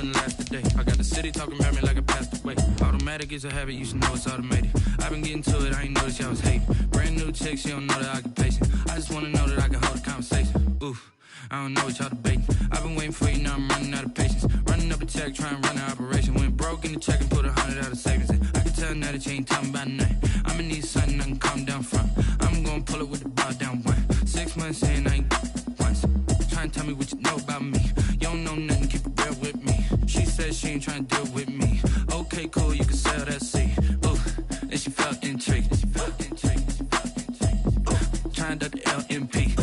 couldn't last a day. I got the city talking about me like I passed away. Automatic is a habit, you should know it's automated. I've been getting to it, I ain't noticed y'all was hating. Brand new chick, she don't know the occupation. I just wanna know that I can hold a conversation. Oof, I don't know what y'all debating. I've been waiting for you, now I'm running out of patience. Running up a check, trying to run an operation. Went broke in the check and put 100 out of savings in. I can tell now that you ain't talking about nothing. I'ma need something I can calm down from. I'm gonna pull it with the bar down one. 6 months in, I ain't once. Trying to tell me what you know about me. You don't know nothing, keep it real with me. She said she ain't trying to deal with me. Okay, cool, you can sell that seed. Ooh, and she felt intrigued. Trying to the LMP.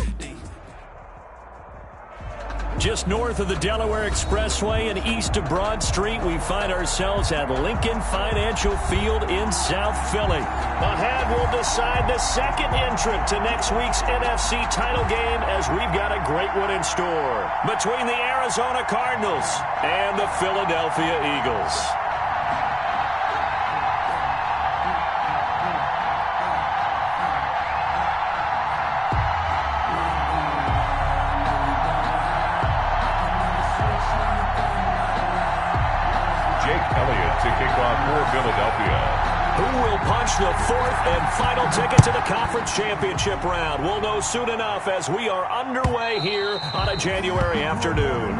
Just north of the Delaware Expressway and east of Broad Street, we find ourselves at Lincoln Financial Field in South Philly. The hand will decide the second entrant to next week's NFC title game, as we've got a great one in store between the Arizona Cardinals and the Philadelphia Eagles. To kick off for Philadelphia. Who will punch the fourth and final ticket to the conference championship round? We'll know soon enough as we are underway here on a January afternoon.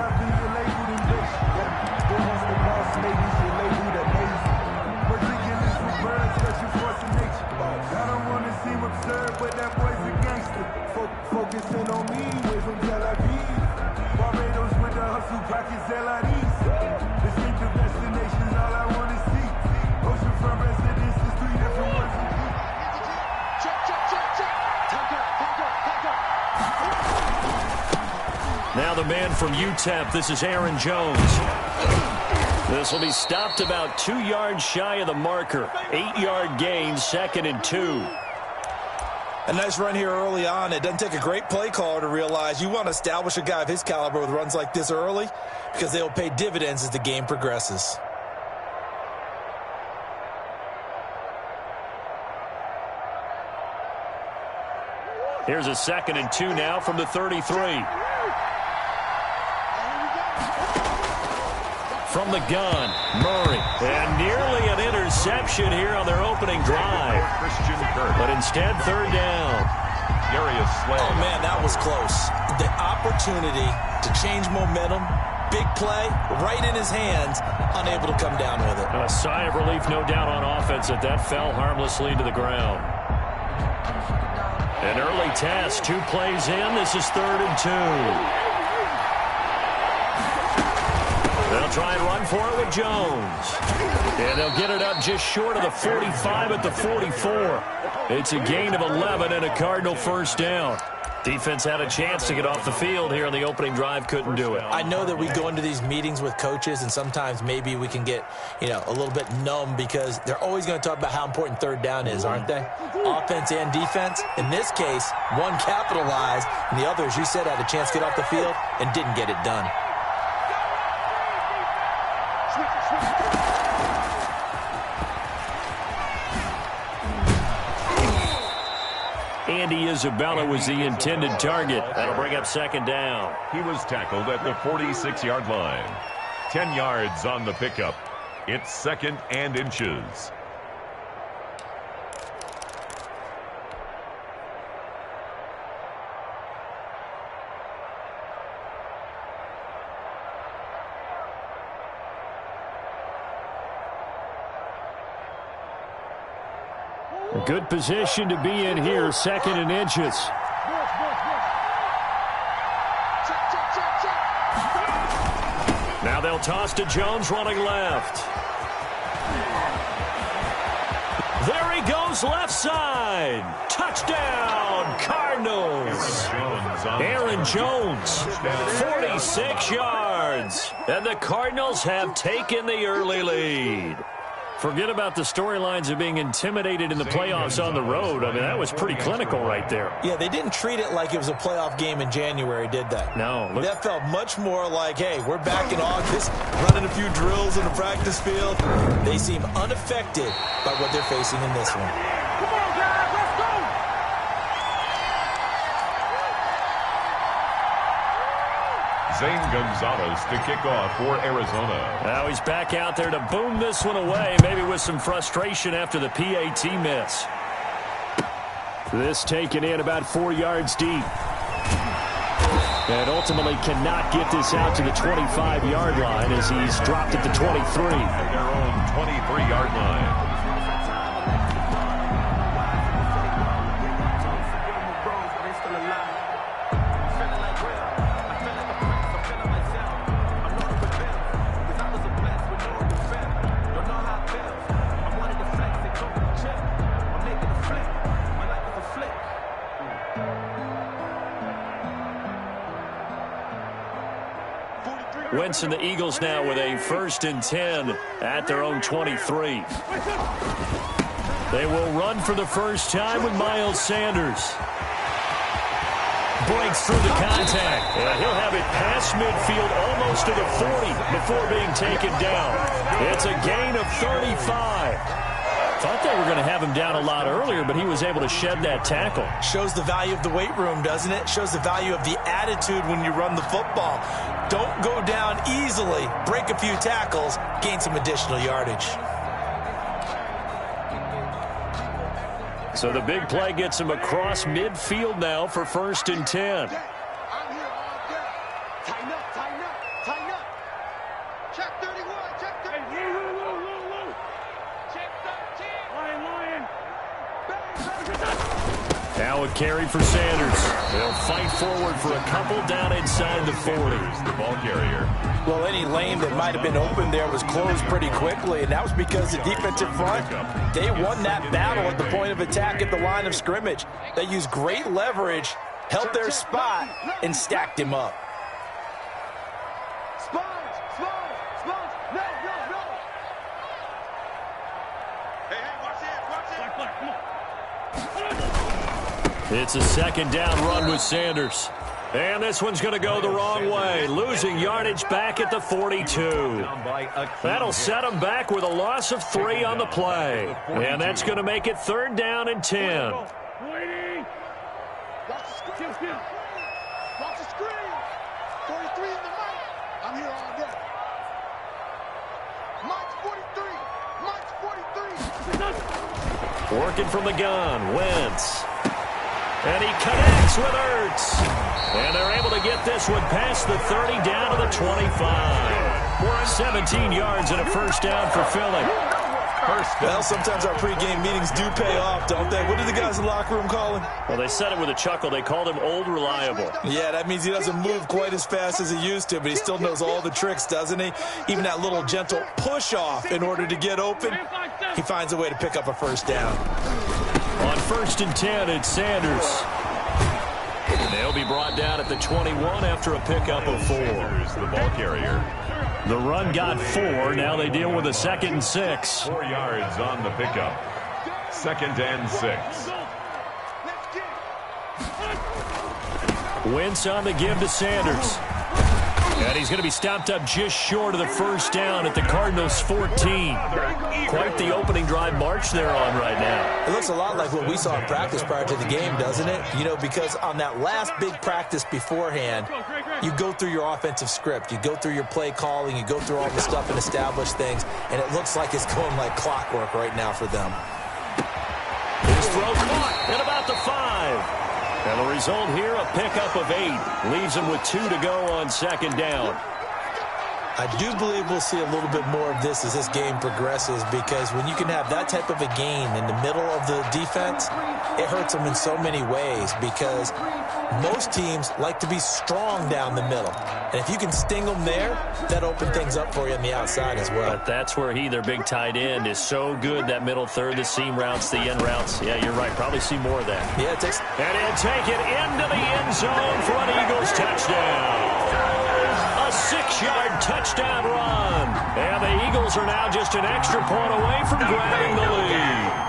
Focusing on me, way from Tel Aviv. Barbados with the hustle pockets, LIDs. Distinctive destinations, all I want to see. Oceanfront residences, 3 different ones. Now the man from UTEP, this is Aaron Jones. This will be stopped about 2 yards shy of the marker. 8-yard gain, 2nd and 2. A nice run here early on. It doesn't take a great play caller to realize you want to establish a guy of his caliber with runs like this early, because they'll pay dividends as the game progresses. Here's a 2nd and 2 now from the 33. From the gun, Murray. And nearly an interception here on their opening drive. But instead, 3rd down. Darius Slay. Oh, man, that was close. The opportunity to change momentum, big play, right in his hands, unable to come down with it. A sigh of relief, no doubt, on offense that fell harmlessly to the ground. An early test, 2 plays in. This is 3rd and 2. They'll try and run for it with Jones. And they'll get it up just short of the 45 at the 44. It's a gain of 11 and a Cardinal first down. Defense had a chance to get off the field here in the opening drive, couldn't do it. I know that we go into these meetings with coaches, and sometimes maybe we can get, a little bit numb because they're always going to talk about how important 3rd down is, aren't they? Offense and defense. In this case, one capitalized, and the other, as you said, had a chance to get off the field and didn't get it done. Andy Isabella was the intended target. That'll bring up 2nd down. He was tackled at the 46-yard line. 10 yards on the pickup. It's 2nd and inches. Good position to be in here, 2nd and inches. Now they'll toss to Jones running left. There he goes left side. Touchdown, Cardinals. Aaron Jones, 46 yards. And the Cardinals have taken the early lead. Forget about the storylines of being intimidated in the playoffs on the road. I mean, that was pretty clinical right there. Yeah, they didn't treat it like it was a playoff game in January, did they? No. That felt much more like, hey, we're back in August, running a few drills in the practice field. They seem unaffected by what they're facing in this one. Come on, guys, let's go! Zane Gonzalez to kick off for Arizona. Now he's back out there to boom this one away, maybe with some frustration after the PAT miss. This taken in about 4 yards deep. And ultimately cannot get this out to the 25-yard line as he's dropped at the 23. At their own 23-yard line. Wentz and the Eagles now with a 1st and 10 at their own 23. They will run for the first time with Miles Sanders. Breaks through the contact. And he'll have it past midfield almost to the 40 before being taken down. It's a gain of 35. Thought they were going to have him down a lot earlier, but he was able to shed that tackle. Shows the value of the weight room, doesn't it? Shows the value of the attitude when you run the football. Don't go down easily. Break a few tackles. Gain some additional yardage. So the big play gets him across midfield now for 1st and 10. Now a carry for Sanders. They'll fight forward for a couple down inside the 40. The ball carrier. Well, any lane that might have been open there was closed pretty quickly, and that was because the defensive front, they won that battle at the point of attack at the line of scrimmage. They used great leverage, held their spot, and stacked him up. It's a 2nd down run with Sanders. And this one's going to go the wrong way. Losing yardage back at the 42. That'll set them back with a loss of 3 on the play. And that's going to make it 3rd down and 10. Watch the screen. 43 in the mic. I'm here all day. Mike's 43. Mike's 43. Working from the gun, Wentz. And he connects with Ertz. And they're able to get this one past the 30 down to the 25. 17 yards and a 1st down for Philly. Well, sometimes our pregame meetings do pay off, don't they? What did the guys in the locker room call him? Well, they said it with a chuckle. They called him Old Reliable. Yeah, that means he doesn't move quite as fast as he used to, but he still knows all the tricks, doesn't he? Even that little gentle push-off in order to get open, he finds a way to pick up a 1st down. On 1st and 10, it's Sanders. They'll be brought down at the 21 after a pickup of 4. The ball carrier. The run got 4. Now they deal with a 2nd and 6. 4 yards on the pickup. 2nd and 6. Wentz on the give to Sanders. And he's going to be stopped up just short of the 1st down at the Cardinals' 14. Quite the opening drive march they're on right now. It looks a lot like what we saw in practice prior to the game, doesn't it? You know, because on that last big practice beforehand, you go through your offensive script. You go through your play calling. You go through all the stuff and establish things. And it looks like it's going like clockwork right now for them. His throw caught at about the 5. And the result here, a pickup of 8. Leaves him with 2 to go on 2nd down. I do believe we'll see a little bit more of this as this game progresses, because when you can have that type of a gain in the middle of the defense, it hurts them in so many ways, because most teams like to be strong down the middle. And if you can sting them there, that opens things up for you on the outside as well. But that's where their big tight end, is so good, that middle third, the seam routes, the end routes. Yeah, you're right. Probably see more of that. Yeah, it takes... And he'll take it into the end zone for an Eagles touchdown. A 6-yard touchdown run. And the Eagles are now just an extra point away from grabbing the lead.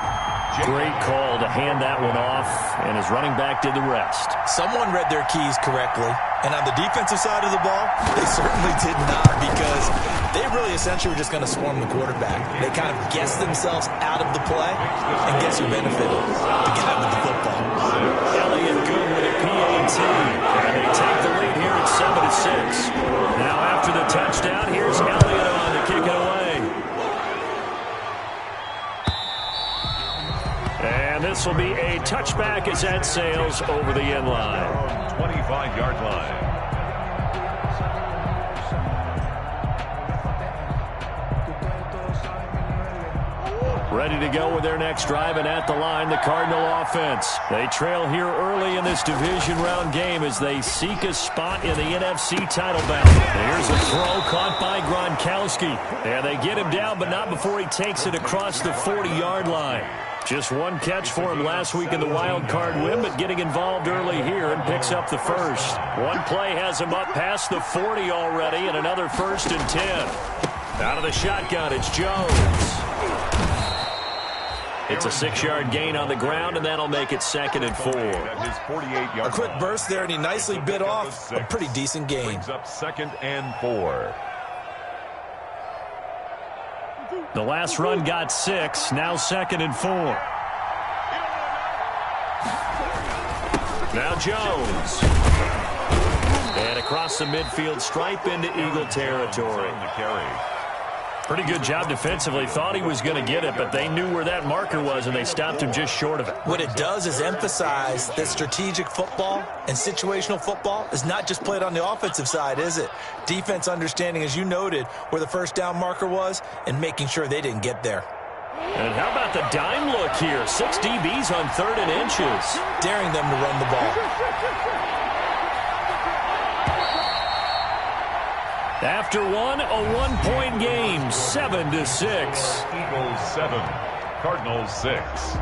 Great call to hand that one off, and his running back did the rest. Someone read their keys correctly, and on the defensive side of the ball, they certainly did not, because they really essentially were just going to swarm the quarterback. They kind of guessed themselves out of the play, and guess who benefited? To get out with the football. Elliott good with a PAT, and they take the lead here at 7-6. with 6. Now after the touchdown, here's Elliott on to kick it away. And this will be a touchback as that sails over the end line. 25-yard line. Ready to go with their next drive, and at the line, the Cardinal offense. They trail here early in this division round game as they seek a spot in the NFC title battle. And here's a throw caught by Gronkowski. And they get him down, but not before he takes it across the 40-yard line. Just one catch for him last week in the wild card win, but getting involved early here and picks up the first. One play has him up past the 40 already, and another 1st and 10. Out of the shotgun, it's Jones. It's a 6-yard gain on the ground, and that'll make it 2nd and 4. A quick burst there, and he nicely bit off a pretty decent gain. Brings up 2nd and 4. The last run got 6, now 2nd and 4. Now Jones. And across the midfield stripe into Eagle territory. Pretty good job defensively. Thought he was going to get it, but they knew where that marker was, and they stopped him just short of it. What it does is emphasize that strategic football and situational football is not just played on the offensive side, is it? Defense understanding, as you noted, where the first down marker was and making sure they didn't get there. And how about the dime look here? 6 DBs on 3rd and inches. Daring them to run the ball. After one, a one-point game, 7-6. Eagles 7, Cardinals 6.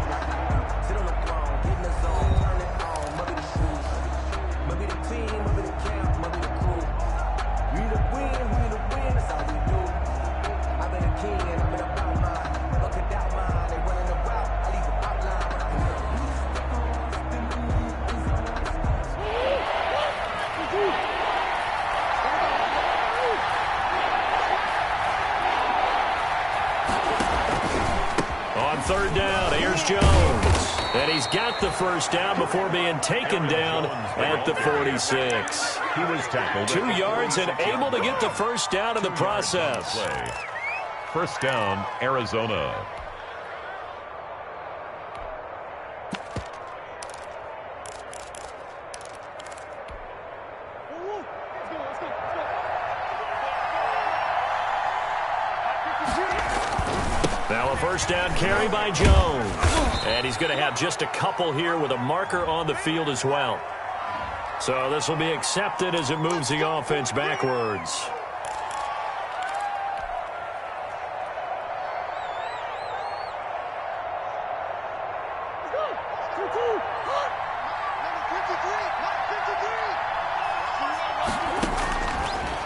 Third down, here's Jones. And he's got the first down before being taken down at the 46. He was tackled. 2 yards and able to get the first down in the process. First down, Arizona. Now a first down carry by Jones. And he's going to have just a couple here with a marker on the field as well. So this will be accepted as it moves the offense backwards.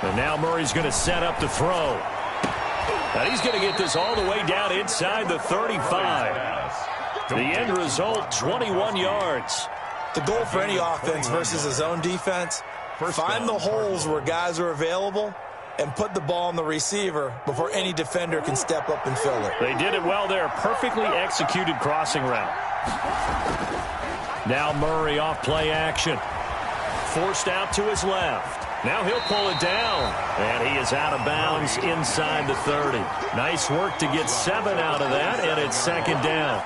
And now Murray's going to set up the throw. And he's going to get this all the way down inside the 35. The end result, 21 yards. The goal for any offense versus his own defense, find the holes where guys are available and put the ball on the receiver before any defender can step up and fill it. They did it well there. Perfectly executed crossing route. Now Murray off play action. Forced out to his left. Now he'll pull it down. And he is out of bounds inside the 30. Nice work to get 7 out of that, and it's 2nd down.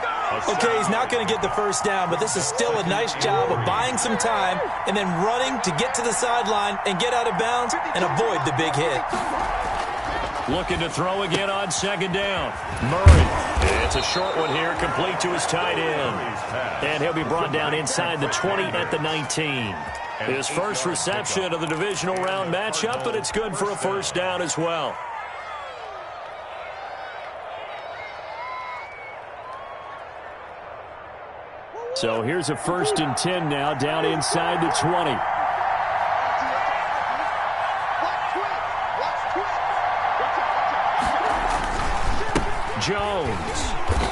Okay, he's not going to get the first down, but this is still a nice job of buying some time and then running to get to the sideline and get out of bounds and avoid the big hit. Looking to throw again on 2nd down. Murray. It's a short one here, complete to his tight end. And he'll be brought down inside the 20 at the 19. His first reception of the divisional round matchup, but it's good for a first down as well. So here's a 1st and 10 now, down inside the 20. Jones.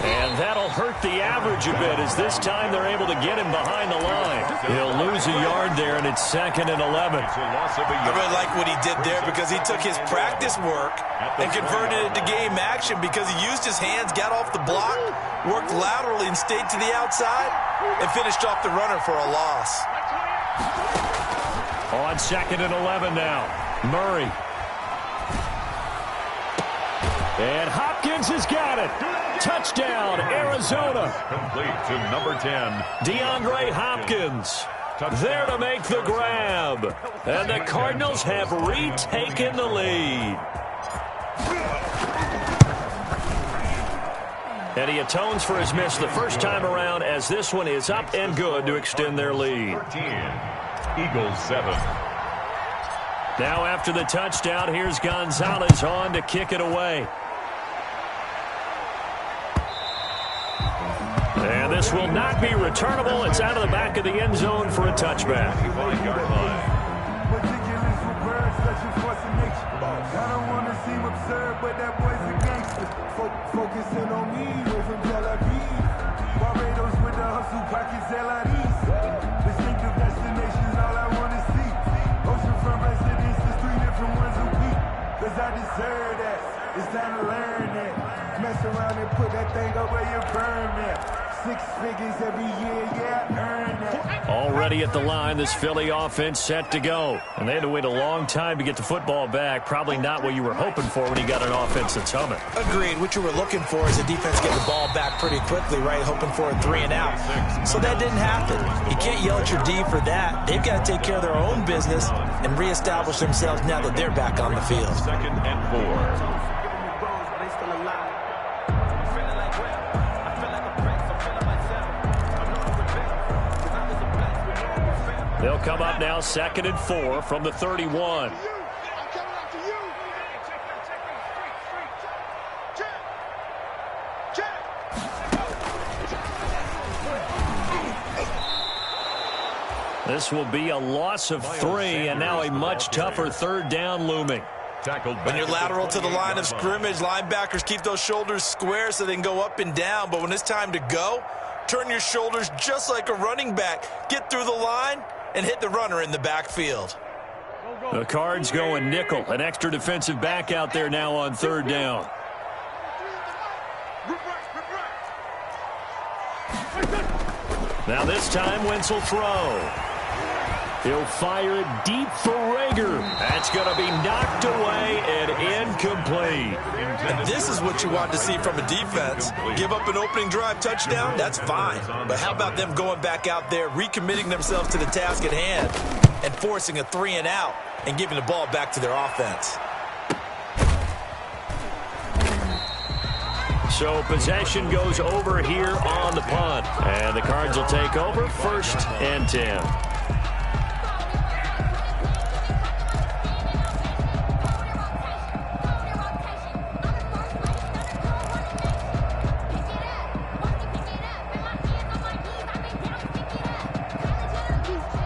And that'll hurt the average a bit as this time they're able to get him behind the line. He'll lose a yard there, and it's 2nd and 11. I really like what he did there because he took his practice work and converted it to game action because he used his hands, got off the block, worked laterally and stayed to the outside, and finished off the runner for a loss. On 2nd and 11 now. Murray. And Hopkins has got it. Touchdown, Arizona. Complete to number 10. DeAndre Hopkins there to make the grab. And the Cardinals have retaken the lead. And he atones for his miss the first time around as this one is up and good to extend their lead. 13. Eagles 7. Now after the touchdown, here's Gonzalez on to kick it away. And this will not be returnable. It's out of the back of the end zone for a touchback. 5-yard line. I don't want to seem absurd, but that boy's a gangster. Focusing on me, way from Tel Aviv. Barbados with the hustle, pockets LIDs. Distinctive destinations, all I want to see. Oceanfront residences, 3 different ones a week. Cause I deserve that. It's time to learn that. Mess around and put that thing up where you burn that. 6 figures every year, yeah, earn that. Already at the line, this Philly offense set to go. And they had to wait a long time to get the football back. Probably not what you were hoping for when you got an offense that's humming. Agreed. What you were looking for is a defense getting the ball back pretty quickly, right? Hoping for a 3 and out. So that didn't happen. You can't yell at your D for that. They've got to take care of their own business and reestablish themselves now that they're back on the field. 2nd and 4. They'll come up now 2nd and 4 from the 31. This will be a loss of 3, and now a much tougher 3rd down looming. When you're lateral to the line of scrimmage, linebackers keep those shoulders square so they can go up and down. But when it's time to go, turn your shoulders just like a running back. Get through the line and hit the runner in the backfield. The Cards going nickel. An extra defensive back out there now on 3rd down. Now this time, Wentz will throw. He'll fire it deep for Rager. That's going to be knocked away and incomplete. And this is what you want to see from a defense. Give up an opening drive touchdown, that's fine. But how about them going back out there, recommitting themselves to the task at hand, and forcing a 3 and out and giving the ball back to their offense? So possession goes over here on the punt. And the Cards will take over 1st and 10.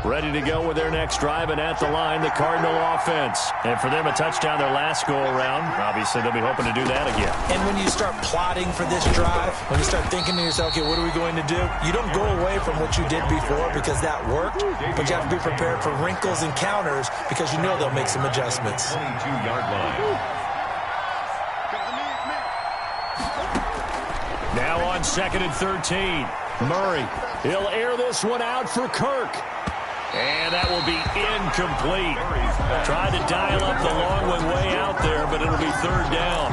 Ready to go with their next drive, and at the line, the Cardinal offense. And for them, a touchdown their last go-around. Obviously, they'll be hoping to do that again. And when you start plotting for this drive, when you start thinking to yourself, okay, what are we going to do? You don't go away from what you did before because that worked, but you have to be prepared for wrinkles and counters because you know they'll make some adjustments. 22-yard line. Now on 2nd and 13. Murray, he'll air this one out for Kirk. And that will be incomplete. Tried to dial up the long one way out there, but it'll be 3rd down.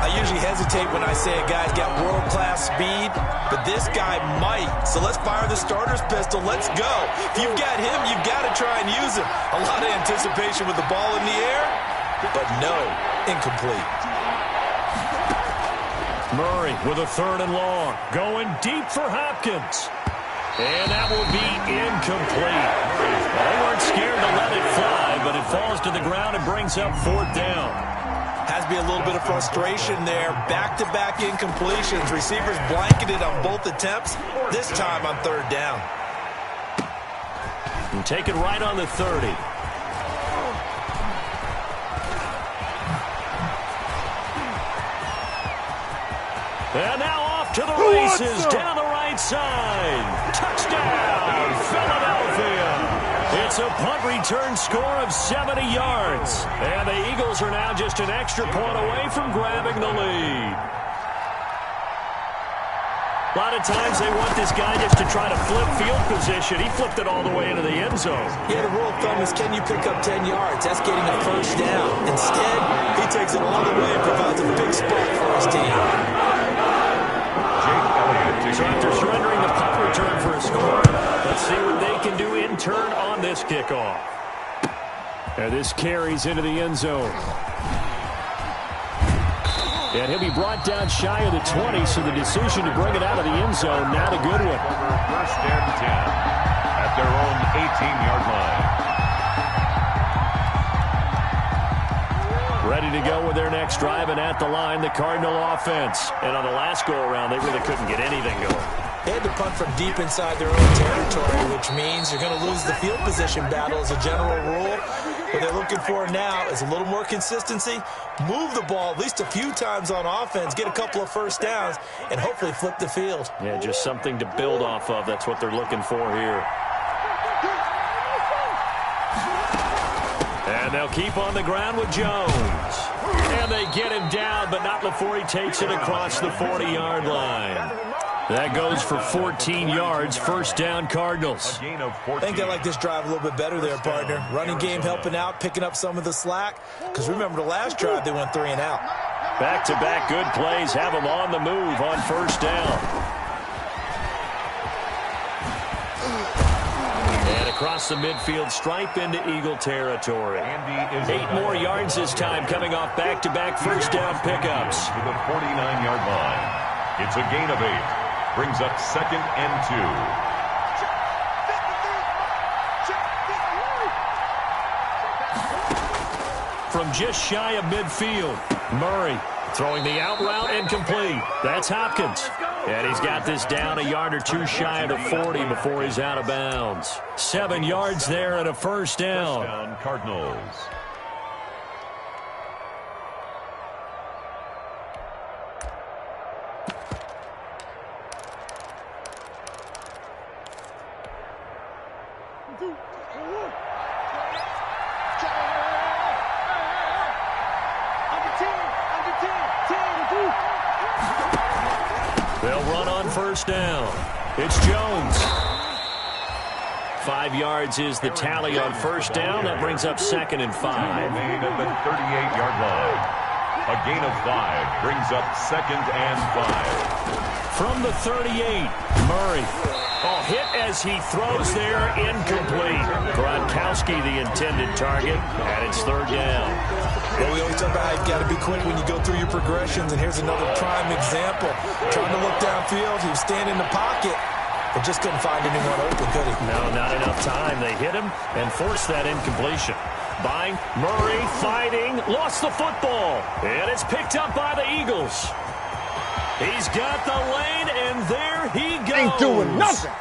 I usually hesitate when I say a guy's got world-class speed, but this guy might. So let's fire the starter's pistol. Let's go. If you've got him, you've got to try and use him. A lot of anticipation with the ball in the air, but no, incomplete. Murray with a 3rd and long. Going deep for Hopkins. And that will be incomplete. They weren't scared to let it fly, but it falls to the ground and brings up 4th down. Has to be a little bit of frustration there. Back-to-back incompletions. Receivers blanketed on both attempts, this time on 3rd down. And take it right on the 30. And now off to the races down the right side. Touchdown, Philadelphia. It's a punt return score of 70 yards. And the Eagles are now just an extra point away from grabbing the lead. A lot of times they want this guy just to try to flip field position. He flipped it all the way into the end zone. Yeah, the rule of thumb is, can you pick up 10 yards? That's getting a first down. Instead, he takes it all the way and provides a big spark for his team. So after surrendering the punt return for a score, let's see what they can do in turn on this kickoff. And this carries into the end zone. And he'll be brought down shy of the 20, so the decision to bring it out of the end zone, not a good one. First and 10 at their own 18-yard line. Ready to go with their next drive, and at the line, the Cardinal offense. And on the last go-around, they really couldn't get anything going. They had to punt from deep inside their own territory, which means you're going to lose the field position battle as a general rule. What they're looking for now is a little more consistency, move the ball at least a few times on offense, get a couple of first downs, and hopefully flip the field. Yeah, just something to build off of. That's what they're looking for here. And they'll keep on the ground with Jones. And they get him down, but not before he takes it across the 40-yard line. That goes for 14 yards, first down Cardinals. I think I like this drive a little bit better there, partner. Running game helping out, picking up some of the slack. Because remember the last drive, they went 3 and out. Back-to-back good plays have them on the move on first down. And across the midfield stripe into Eagle territory. 8 more yards this time coming off back-to-back first down pickups. To the 49-yard line. It's a gain of 8. Brings up second and 2. From just shy of midfield, Murray throwing the out route incomplete. That's Hopkins. And he's got this down a yard or two shy of the 40 before he's out of bounds. 7 yards there and a first down. First down, Cardinals. They'll run on first down. It's Jones. 5 yards is the tally on first down. That brings up second and 5. Made at the 38-yard line. A gain of 5 brings up second and 5. From the 38, Murray. Oh, hit as he throws there, incomplete. Gronkowski, the intended target, and it's third down. Well, we always talk about how you've got to be quick when you go through your progressions, and here's another prime example. Trying to look downfield, he was standing in the pocket, but just couldn't find anyone open, could he? No, not enough time. They hit him and forced that incompletion. By Murray, fighting, lost the football, and it's picked up by the Eagles. He's got the lane, and there he goes. Ain't doing nothing.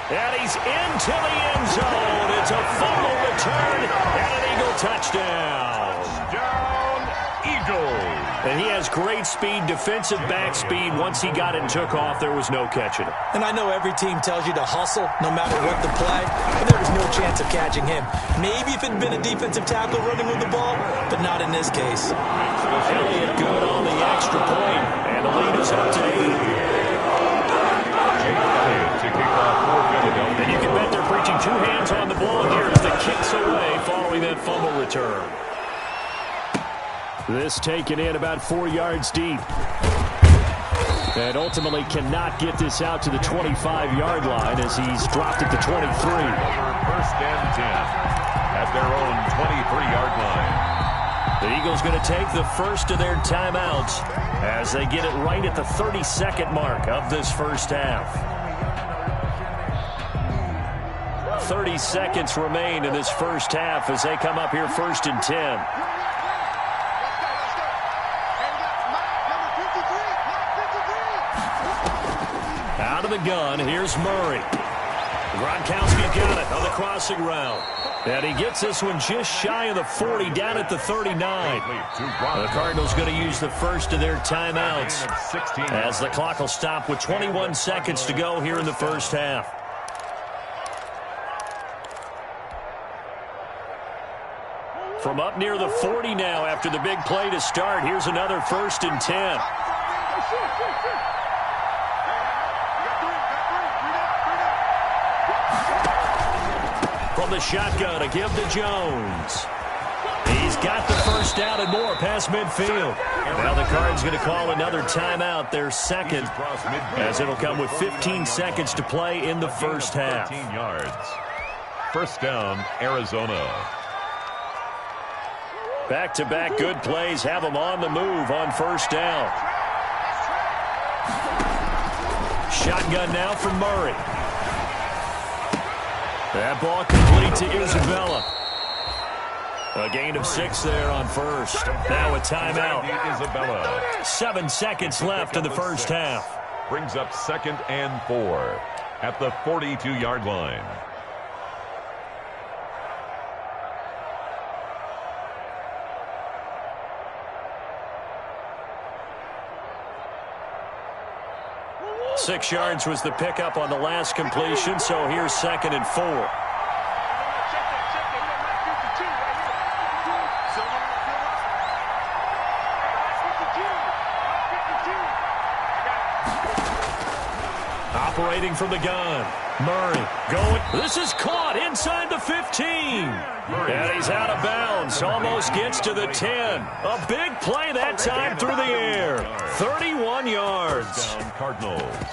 And he's into the end zone. It's a fumble return and an Eagle touchdown. Down, Eagles. And he has great speed, defensive back speed. Once he got it and took off, there was no catching him. And I know every team tells you to hustle no matter what the play, but there was no chance of catching him. Maybe if it had been a defensive tackle running with the ball, but not in this case. Elliott good on the extra point, and the lead is up to 8. And you can bet they're preaching 2 hands on the ball here as the kicks away following that fumble return. This taken in about 4 yards deep. And ultimately cannot get this out to the 25-yard line as he's dropped at the 23. First and 10 at their own 23-yard line. The Eagles going to take the first of their timeouts as they get it right at the 32nd mark of this first half. 30 seconds remain in this first half as they come up here first and 10. Out of the gun, here's Murray. Gronkowski's got it on the crossing route. And he gets this one just shy of the 40, down at the 39. The Cardinals going to use the first of their timeouts as the clock will stop with 21 seconds to go here in the first half. From up near the 40 now after the big play to start, here's another first and 10. from the shotgun to give to Jones. He's got the first down and more past midfield. Now the Cards going to call another timeout, their second, as it'll come with 15 seconds to play in the first half. 13 yards. First down, Arizona. Back-to-back good plays have them on the move on first down. Shotgun now from Murray. That ball complete to Isabella. A gain of 6 there on first. Now a timeout. Isabella. 7 seconds left in the first half. Brings up 2nd and 4 at the 42-yard line. Six yards was the pickup on the last completion, so here's 2nd and 4. Operating from the gun. Murray going. This is caught inside the 15. And he's out of bounds. Almost gets to the 10. A big play that time through the air. 31 yards. Down Cardinals.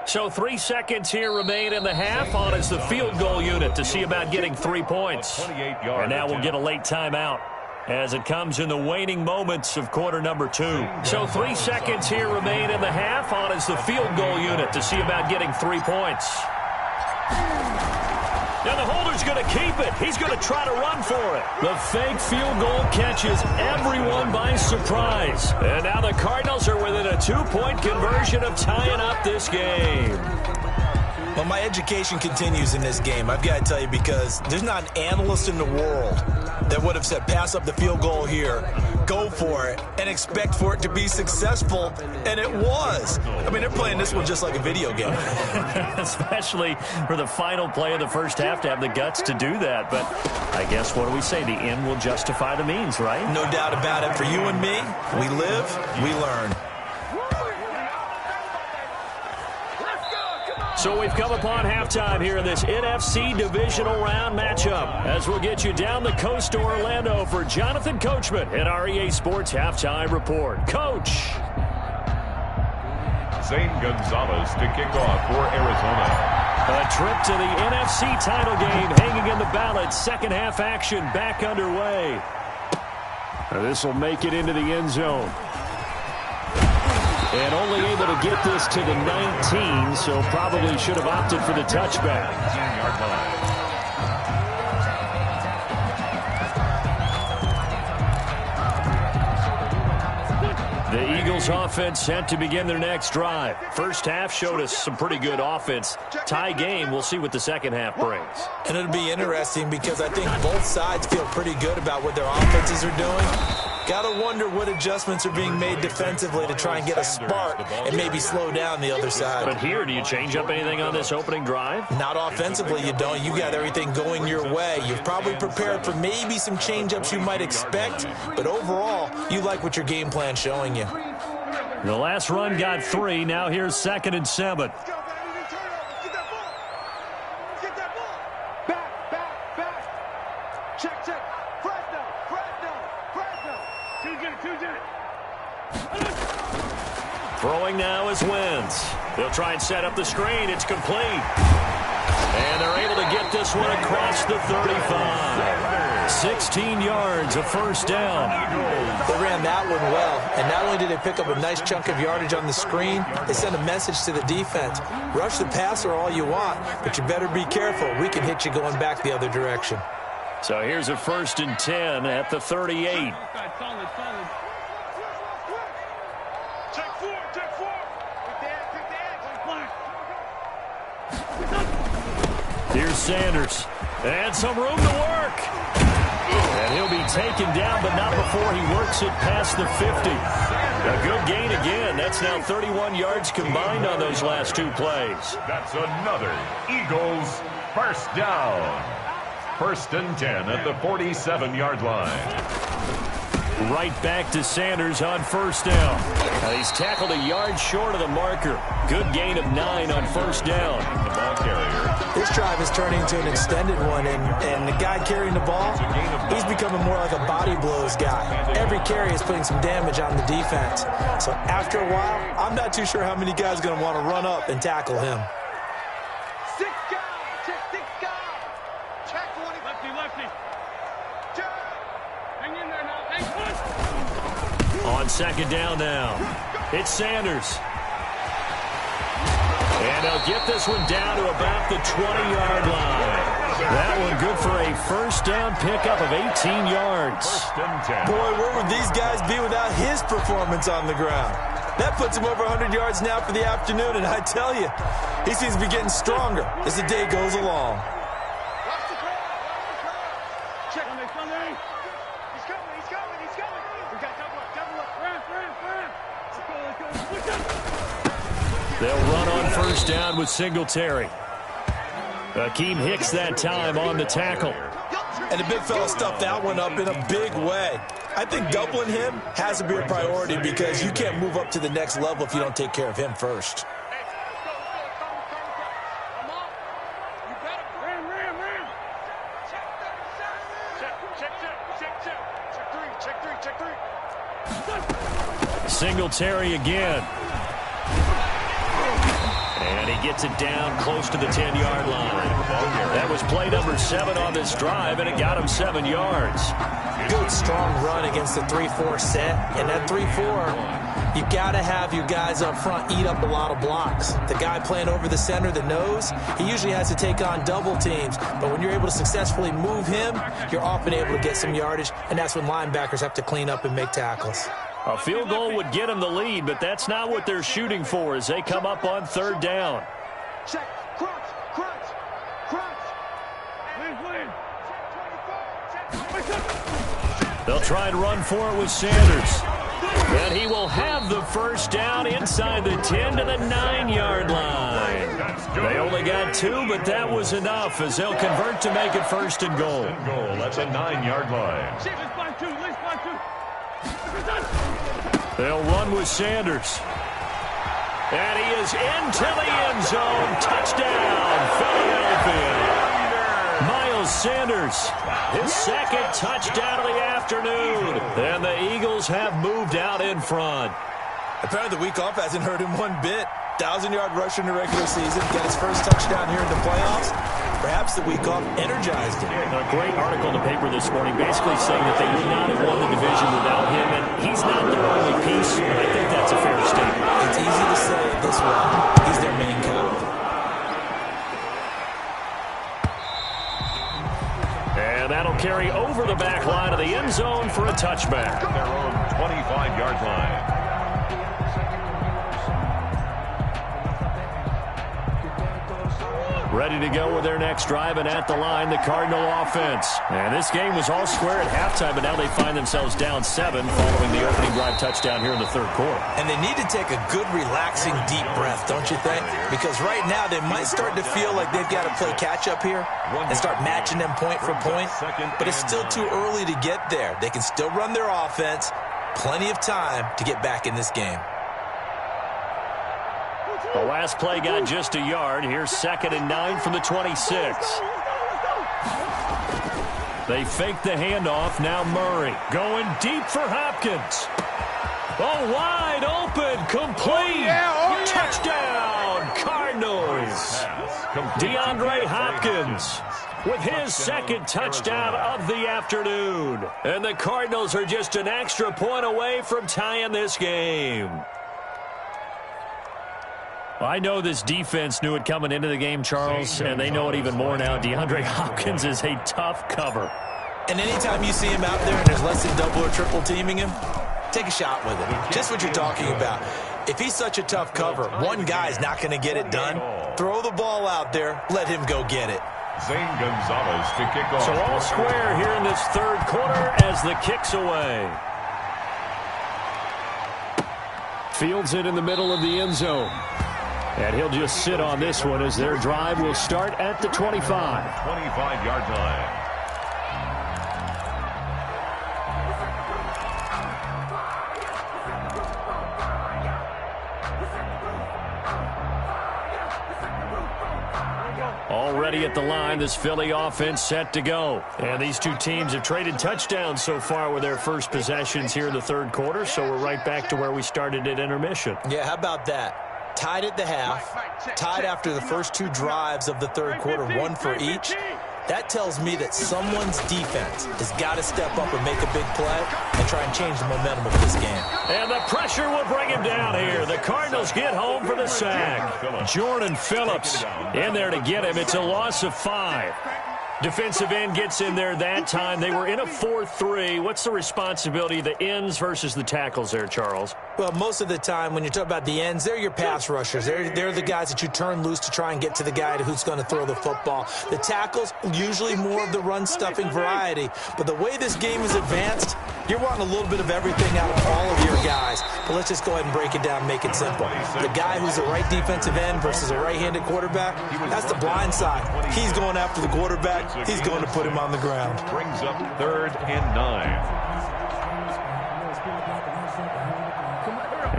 So 3 seconds here remain in the half on as the field goal unit to see about getting 3 points. And now we'll get a late timeout as it comes in the waning moments of quarter number 2. So 3 seconds here remain in the half on as the field goal unit to see about getting 3 points. And the holder's going to keep it. He's going to try to run for it. The fake field goal catches everyone by surprise. And now the Cardinals are within a 2-point conversion of tying up this game. Well, my education continues in this game, I've got to tell you, because there's not an analyst in the world that would have said pass up the field goal here, go for it, and expect for it to be successful, and it was. I mean, they're playing this one just like a video game. Especially for the final play of the first half to have the guts to do that. But I guess, what do we say? The end will justify the means, right? No doubt about it. For you and me, we live, we learn. So we've come upon halftime here in this NFC divisional round matchup, as we'll get you down the coast to Orlando for Jonathan Coachman at our EA Sports Halftime Report. Coach. Zane Gonzalez to kick off for Arizona. A trip to the NFC title game hanging in the balance. Second half action back underway. This will make it into the end zone. And only able to get this to the 19, so probably should have opted for the touchback. 10-yard line. The Eagles offense set to begin their next drive. First half showed us some pretty good offense. Tie game, we'll see what the second half brings. And it'll be interesting because I think both sides feel pretty good about what their offenses are doing. Got to wonder what adjustments are being made defensively to try and get a spark and maybe slow down the other side. But here, do you change up anything on this opening drive? Not offensively, you don't. You got everything going your way. You've probably prepared for maybe some change-ups you might expect, but overall, you like what your game plan's showing you. The last run got 3. Now here's 2nd and 7. Throwing now is Wentz. They'll try and set up the screen. It's complete. And they're able to get this one across the 35. 16 yards, a first down. They ran that one well, and not only did they pick up a nice chunk of yardage on the screen, they sent a message to the defense. Rush the passer all you want, but you better be careful. We can hit you going back the other direction. So here's a 1st and 10 at the 38. Here's Sanders. And some room to work. And he'll be taken down, but not before he works it past the 50. A good gain again. That's now 31 yards combined on those last 2 plays. That's another Eagles first down. 1st and 10 at the 47-yard line. Right back to Sanders on first down. He's tackled a yard short of the marker. Good gain of 9 on first down. The ball carrier. This drive is turning into an extended one, and the guy carrying the ball, he's becoming more like a body blows guy. Every carry is putting some damage on the defense. So after a while, I'm not too sure how many guys are going to want to run up and tackle him. 6 guys. Check 6 guys. Check 20. Lefty. Check. Hang in there now. Hang push. On second down now, it's Sanders. And they'll get this one down to about the 20-yard line. That one good for a first down pickup of 18 yards. First and 10. Boy, where would these guys be without his performance on the ground? That puts him over 100 yards now for the afternoon, and I tell you, he seems to be getting stronger as the day goes along. Watch the crowd. Check. He's coming. We got double up. Run. Let's go. They'll run on first down with Singletary. Akeem Hicks that time on the tackle. And the big fella stuffed that one up in a big way. I think doubling him has to be a priority because you can't move up to the next level if you don't take care of him first. Singletary again. And he gets it down close to the 10-yard line. That was play number 7 on this drive, and it got him 7 yards. Good, strong run against the 3-4 set. And that 3-4, you've got to have your guys up front eat up a lot of blocks. The guy playing over the center, the nose, he usually has to take on double teams. But when you're able to successfully move him, you're often able to get some yardage, and that's when linebackers have to clean up and make tackles. A field goal would get them the lead, but that's not what they're shooting for as they come up on third down. Check. Crunch. They'll try and run for it with Sanders. And he will have the first down inside the 10 to the 9-yard line. They only got 2, but that was enough as they'll convert to make it first and goal. That's a 9-yard line. They'll run with Sanders. And he is into the end zone. Touchdown, Philadelphia. Miles Sanders, his second touchdown of the afternoon. And the Eagles have moved out in front. Apparently the week off hasn't hurt him one bit. 1,000-yard rusher in the regular season. Got his first touchdown here in the playoffs. Perhaps the week off energized him. A great article in the paper this morning basically saying that they would not have won the division without him, and he's not the only piece, and I think that's a fair statement. It's easy to say it this way. He's their main guy. And that'll carry over the back line of the end zone for a touchback. Their own 25-yard line. Ready to go with their next drive, and at the line, the Cardinal offense. And this game was all square at halftime, but now they find themselves down 7 following the opening drive touchdown here in the third quarter. And they need to take a good, relaxing, deep breath, don't you think? Because right now they might start to feel like they've got to play catch-up here and start matching them point for point. But it's still too early to get there. They can still run their offense. Plenty of time to get back in this game. The last play got just a yard. Here's 2nd and 9 from the 26. They fake the handoff. Now Murray going deep for Hopkins. Oh, wide open. Complete. Touchdown, Cardinals. DeAndre Hopkins with his second touchdown of the afternoon. And the Cardinals are just an extra point away from tying this game. I know this defense knew it coming into the game, Charles, and they know it even more now. DeAndre Hopkins is a tough cover. And anytime you see him out there and there's less than double or triple teaming him, take a shot with him. Just what you're talking about. If he's such a tough cover, one guy's not going to get it done. Throw the ball out there. Let him go get it. Zane Gonzalez to kick off. So all square here in this third quarter as the kick's away. Fields it in the middle of the end zone. And he'll just sit on this one as their drive will start at the 25. 25-yard line. at the line. This Philly offense set to go. And these two teams have traded touchdowns so far with their first possessions here in the third quarter, so we're right back to where we started at intermission. Yeah, how about that? Tied at the half, tied after the first two drives of the third quarter, one for each. That tells me that someone's defense has got to step up and make a big play and try and change the momentum of this game. And the pressure will bring him down here. The Cardinals get home for the sack. Jordan Phillips in there to get him. It's a loss of 5. Defensive end gets in there that time. They were in a 4-3. What's the responsibility of the ends versus the tackles there, Charles? Well, most of the time when you talk about the ends, they're your pass rushers. They're the guys that you turn loose to try and get to the guy who's going to throw the football. The tackles, usually more of the run-stuffing variety. But the way this game is advanced, you're wanting a little bit of everything out of all of your guys. But let's just go ahead and break it down and make it simple. The guy who's the right defensive end versus a right-handed quarterback, that's the blind side. He's going after the quarterback. He's going to put him on the ground. Brings up 3rd and 9.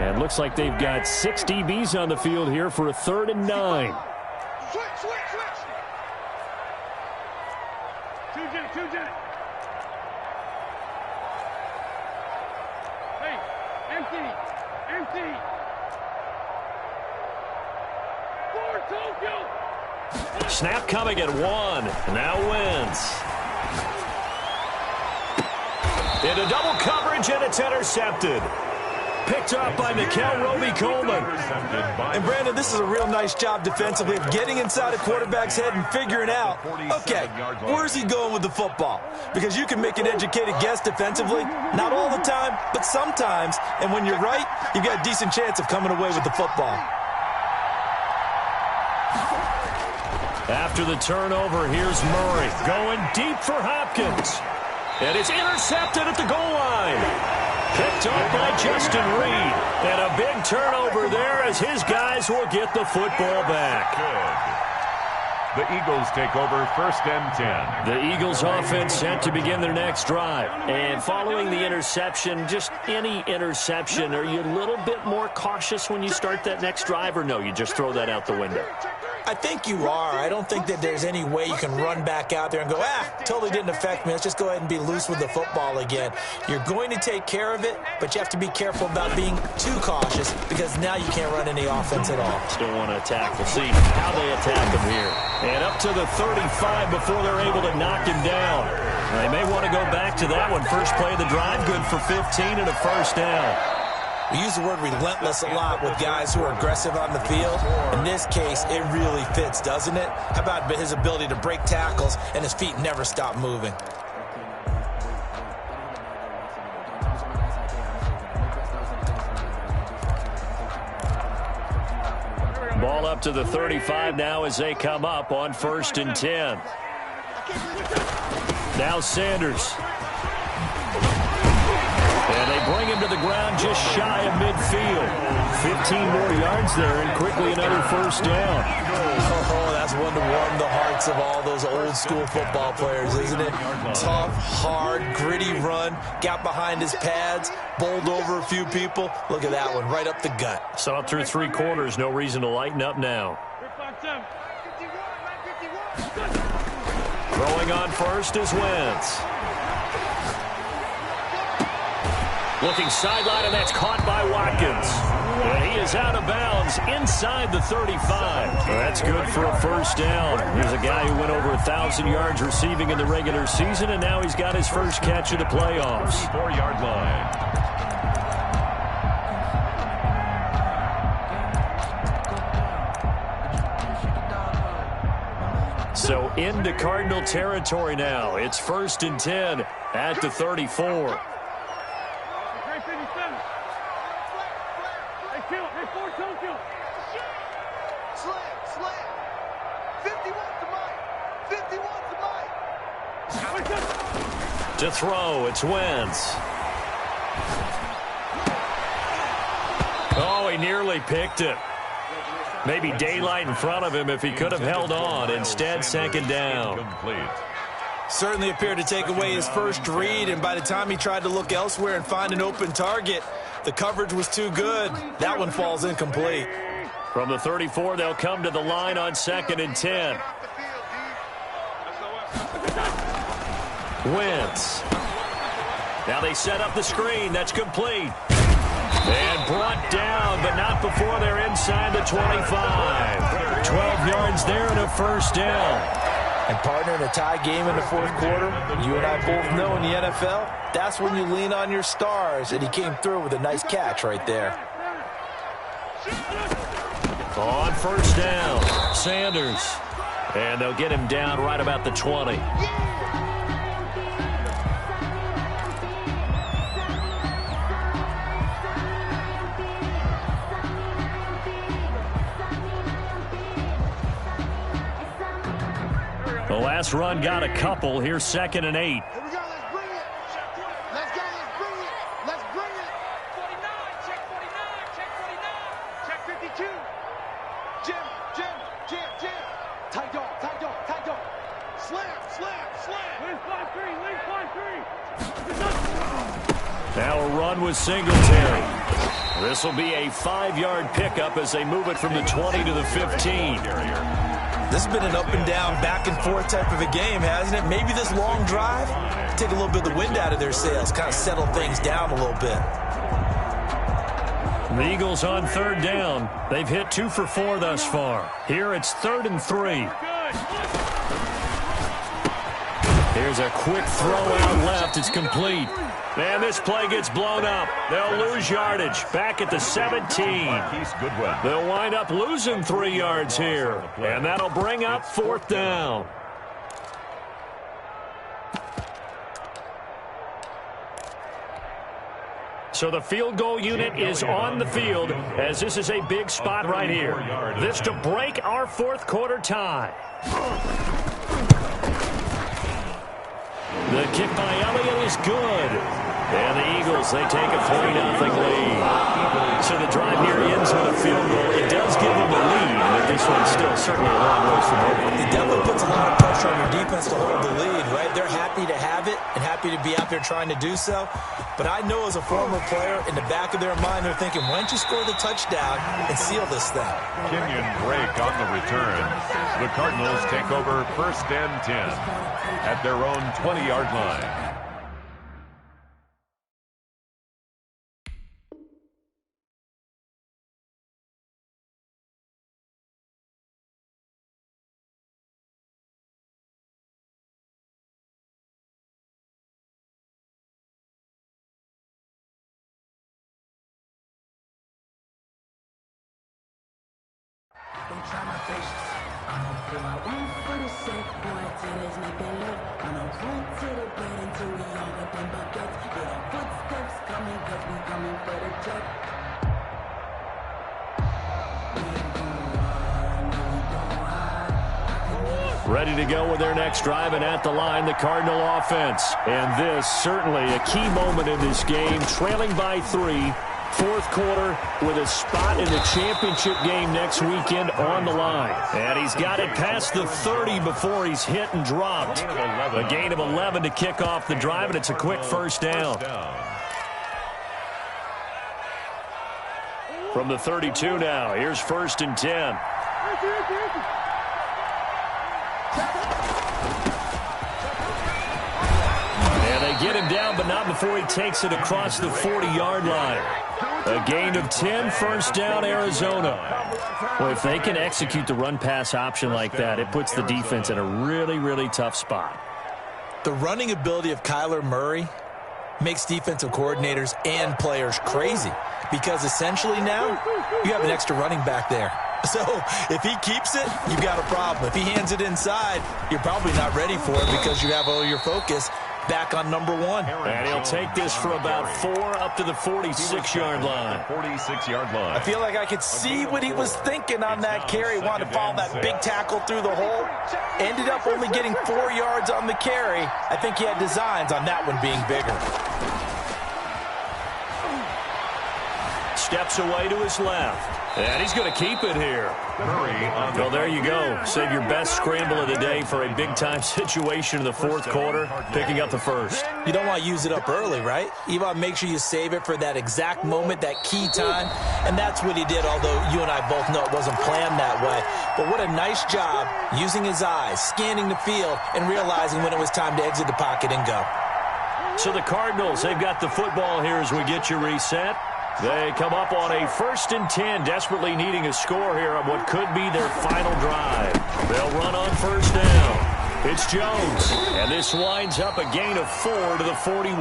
And looks like they've got 6 DBs on the field here for a 3rd and 9. Switch. Two jet. Hey, empty. 4 Tokyo. Snap coming at 1. Now wins. Into double coverage, and it's intercepted. Picked up by Nickel Roby-Coleman. And, Brandon, this is a real nice job defensively of getting inside a quarterback's head and figuring out, okay, where's he going with the football? Because you can make an educated guess defensively, not all the time, but sometimes. And when you're right, you've got a decent chance of coming away with the football. After the turnover, here's Murray going deep for Hopkins. And it's intercepted at the goal line. Picked up by Justin Reed. And a big turnover there as his guys will get the football back. Good. The Eagles take over 1st and 10. The Eagles offense set to begin their next drive. And following the interception, just any interception, are you a little bit more cautious when you start that next drive, or no, you just throw that out the window? I think you are. I don't think that there's any way you can run back out there and go, totally didn't affect me. Let's just go ahead and be loose with the football again. You're going to take care of it, but you have to be careful about being too cautious because now you can't run any offense at all. Still want to attack. We'll see how they attack him here. And up to the 35 before they're able to knock him down. They may want to go back to that one. First play of the drive, good for 15 and a 1st down. We use the word relentless a lot with guys who are aggressive on the field. In this case, it really fits, doesn't it? How about his ability to break tackles and his feet never stop moving? Ball up to the 35 now as they come up on 1st and 10. Now Sanders. And they bring him to the ground just shy of midfield. 15 more yards there and quickly another 1st down. Oh, that's one to warm the hearts of all those old school football players, isn't it? Tough, hard, gritty run. Got behind his pads, bowled over a few people. Look at that one, right up the gut. Saw it through 3 quarters. No reason to lighten up now. Throwing on first is Wentz. Looking sideline, and that's caught by Watkins. And he is out of bounds inside the 35. That's good for a 1st down. Here's a guy who went over 1,000 yards receiving in the regular season, and now he's got his first catch of the playoffs. 4-yard line. So into Cardinal territory now. It's 1st and 10 at the 34. To throw, it's Wentz. Oh, he nearly picked it. Maybe daylight in front of him if he could have held on. Instead, 2nd down. Complete. Certainly appeared to take away his first read, and by the time he tried to look elsewhere and find an open target, the coverage was too good. That one falls incomplete. From the 34, they'll come to the line on 2nd and 10. Wentz. Now they set up the screen. That's complete. And brought down, but not before they're inside the 25. 12 yards there and a first down. And partner, in a tie game in the fourth quarter, you and I both know in the NFL, that's when you lean on your stars, and he came through with a nice catch right there. On first down, Sanders. And they'll get him down right about the 20. The last run got a couple. Here's 2nd and 8. Here we go. Let's bring it. Let's go. Let's bring it. Let's bring it. 49. Check 49. Check 49. Check 52. Jim. Tight dog. Slam. Lean 5-3. Now a run with Singletary. This will be a 5-yard pickup as they move it from the 20 to the 15. This has been an up-and-down, back-and-forth type of a game, hasn't it? Maybe this long drive, take a little bit of the wind out of their sails, kind of settle things down a little bit. The Eagles on 3rd down. They've hit 2 for 4 thus far. Here it's 3rd and 3. Here's a quick throw out left. It's complete. And this play gets blown up. They'll lose yardage back at the 17. They'll wind up losing 3 yards here. And that'll bring up 4th down. So the field goal unit is on the field as this is a big spot right here. This to break our 4th quarter tie. The kick by Elliott is good. And the Eagles, they take a 3-0 lead. So the drive here ends with a field goal. It does give them a lead, but this one's still certainly a long ways from over. It definitely puts a lot of pressure on your defense to hold the lead, right? They're happy to have it and happy to be out there trying to do so. But I know as a former player, in the back of their mind, they're thinking, why don't you score the touchdown and seal this thing? Kenyon break on the return. The Cardinals take over 1st and 10 at their own 20-yard line. Don't try my patience. I'ma pull out one for the sake, boy, teenage make they love. I'ma run to the bed until we all got them buckets. Hear the footsteps coming, cause we coming for the check. Ready to go with their next drive, and at the line, the Cardinal offense. And this, certainly a key moment in this game, trailing by 3. 4th quarter with a spot in the championship game next weekend on the line. And he's got it past the 30 before he's hit and dropped. A gain of 11 to kick off the drive, and it's a quick 1st down. From the 32 now, here's 1st and 10. And they get him down, but not before he takes it across the 40-yard line. A gain of 10, 1st down, Arizona. Well, if they can execute the run-pass option like that, it puts the defense in a really, really tough spot. The running ability of Kyler Murray makes defensive coordinators and players crazy because essentially now you have an extra running back there. So if he keeps it, you've got a problem. If he hands it inside, you're probably not ready for it because you have all your focus back on number 1. And he'll take this for about 4 up to the 46-yard line. 46-yard line. I feel like I could see what he was thinking on that carry. Wanted to follow that big tackle through the hole. Ended up only getting 4 yards on the carry. I think he had designs on that one being bigger. steps away to his left. And he's going to keep it here. Well, there you go. Save your best scramble of the day for a big-time situation in the fourth quarter, picking up the first. You don't want to use it up early, right? You want to make sure you save it for that exact moment, that key time. And that's what he did, although you and I both know it wasn't planned that way. But what a nice job using his eyes, scanning the field, and realizing when it was time to exit the pocket and go. So the Cardinals, they've got the football here as we get you reset. They come up on a 1st and 10, desperately needing a score here on what could be their final drive. They'll run on 1st down. It's Jones, and this winds up a gain of 4 to the 41.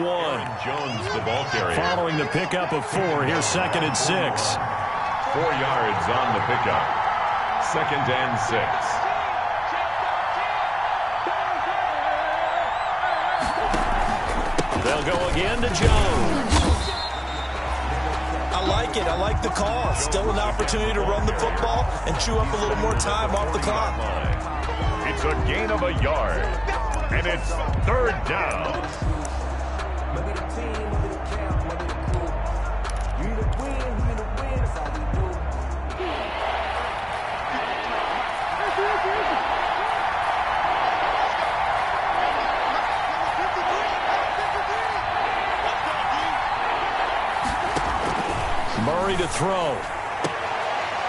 Jones, the ball carrier. Following the pickup of 4, here's 2nd and 6. 4 yards on the pickup. 2nd and 6. They'll go again to Jones. I like it. I like the call. Still an opportunity to run the football and chew up a little more time off the clock. It's a gain of a yard, and it's 3rd down. Murray to throw.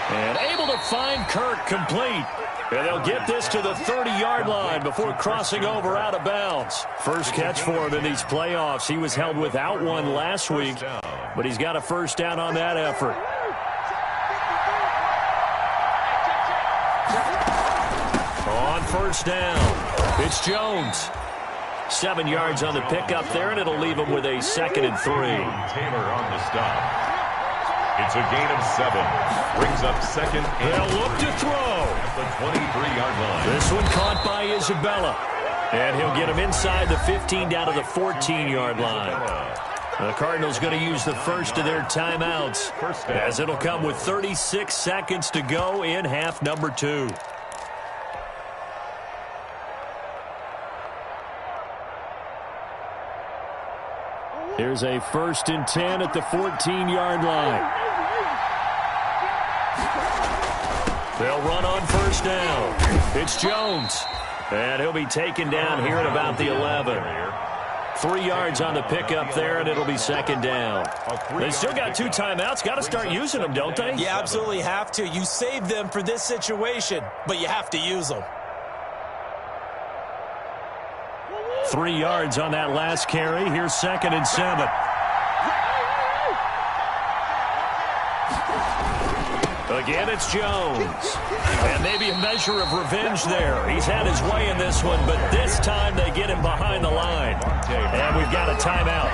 And able to find Kirk complete. And they'll get this to the 30-yard line before crossing over out of bounds. First catch for him in these playoffs. He was held without one last week, but he's got a 1st down on that effort. On 1st down, it's Jones. 7 yards on the pickup there, and it'll leave him with a 2nd and 3. Taylor on the stop. It's a gain of 7. Brings up 2nd and They'll look to throw. At the 23-yard line. This one caught by Isabella. And he'll get him inside the 15 down to the 14-yard line. The Cardinals going to use the first of their timeouts, as it'll come with 36 seconds to go in half number 2. Here's a 1st and 10 at the 14-yard line. They'll run on 1st down. It's Jones. And he'll be taken down here at about the 11. 3 yards on the pickup there, and it'll be 2nd down. They still got 2 timeouts. Got to start using them, don't they? You absolutely have to. You save them for this situation, but you have to use them. 3 yards on that last carry. Here's 2nd and 7. Again, it's Jones. And maybe a measure of revenge there. He's had his way in this one, but this time they get him behind the line. And we've got a timeout.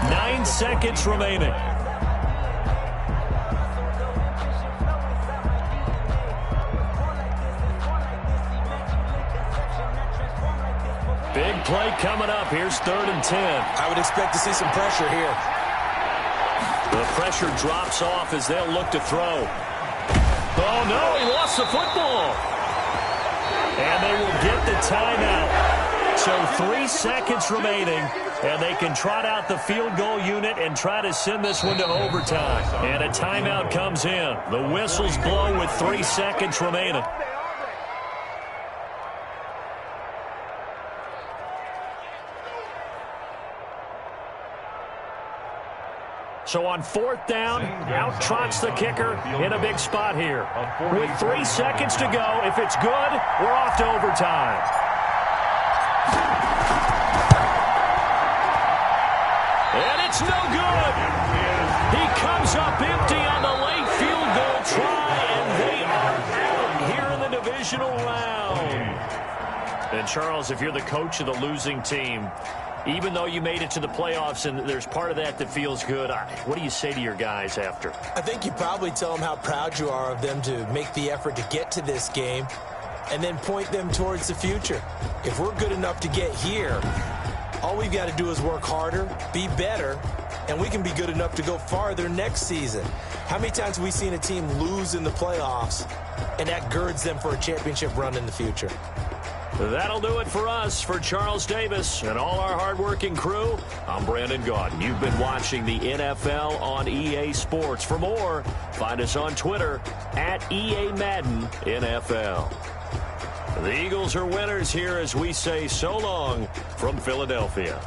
9 seconds remaining. Big play coming up. Here's 3rd and 10. I would expect to see some pressure here. The pressure drops off as they'll look to throw. Oh, no, he lost the football. And they will get the timeout. So 3 seconds remaining, and they can trot out the field goal unit and try to send this one to overtime. And a timeout comes in. The whistles blow with 3 seconds remaining. So on 4th down, out trots the kicker in a big spot here. With 3 seconds to go, if it's good, we're off to overtime. And it's no good. He comes up empty on the late field goal try, and they are out here in the divisional round. And Charles, if you're the coach of the losing team, even though you made it to the playoffs and there's part of that that feels good, what do you say to your guys after? I think you probably tell them how proud you are of them to make the effort to get to this game and then point them towards the future. If we're good enough to get here, all we've got to do is work harder, be better, and we can be good enough to go farther next season. How many times have we seen a team lose in the playoffs, and that girds them for a championship run in the future? That'll do it for us. For Charles Davis and all our hardworking crew, I'm Brandon Gaudin. You've been watching the NFL on EA Sports. For more, find us on Twitter at EA Madden NFL. The Eagles are winners here as we say so long from Philadelphia.